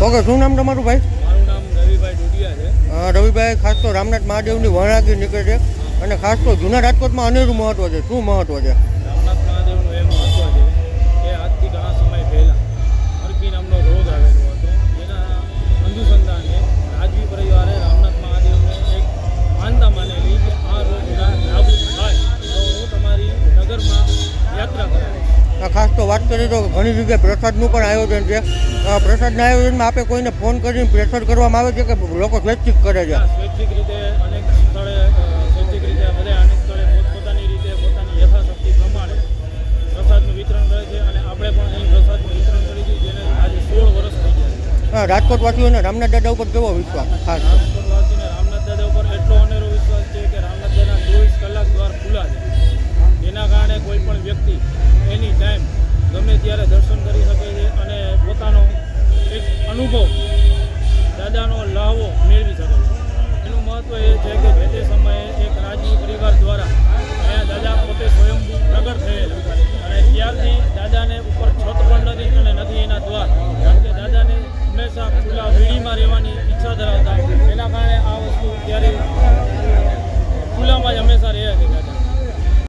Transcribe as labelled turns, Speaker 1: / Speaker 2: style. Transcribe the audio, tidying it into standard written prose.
Speaker 1: Okay, શું નામ તમારું ભાઈ?
Speaker 2: મારું નામ રવિભાઈ ડુડિયા છે.
Speaker 1: રવિભાઈ, ખાસ તો રામનાથ મહાદેવની વરરાગી નીકળે છે અને ખાસ તો જૂના રાજકોટમાં અનેરું મહત્વ છે. શું મહત્વ છે?
Speaker 2: રામનાથ મહાદેવનું એ મહત્વ છે કે આજથી ઘણા સમય પહેલાં મરકી નામનો રોગ આવેલો હતો. જેના અનુસંધાને રાજવી પરિવારે રામનાથ મહાદેવને એક માનતા માનેલી કે આ રોગ નાબૂદ થાય તો હું તમારી નગરમાં યાત્રા કરાવીશ.
Speaker 1: ખાસ તો વાત કરીએ તો ઘણી જગ્યાએ પ્રસાદનું પણ આયોજન છે. પ્રસાદના આયોજનમાં આપણે કોઈને ફોન કરીને પ્રેશર કરવામાં આવે છે કે લોકો સ્વૈચ્છિક કરે છે?
Speaker 2: સ્વૈચ્છિક રીતે અનેક સ્થળે સ્વૈચ્છિક રીતે બધા અનેક સ્થળે પોતપોતાની રીતે પોતાની યથાશક્તિ પ્રમાણે પ્રસાદનું વિતરણ કરે છે અને આપણે પણ અહીં પ્રસાદનું વિતરણ કરી દીધું, જેને આજે 16 વર્ષ થઈ ગયા.
Speaker 1: રાજકોટવાસીઓને રામનાથ દાદા ઉપર કેવો વિશ્વાસ? ખાસ
Speaker 2: રાજકોટવાસીને રામનાથ દાદા ઉપર એટલો અનેરો વિશ્વાસ છે કે રામનાથ દાદા 24 કલાક દ્વાર ખુલ્લા છે. જેના કારણે કોઈ પણ વ્યક્તિ એની ટાઈમ ગમે ત્યારે દર્શન કરી શકે છે અને પોતાનો એક અનુભવ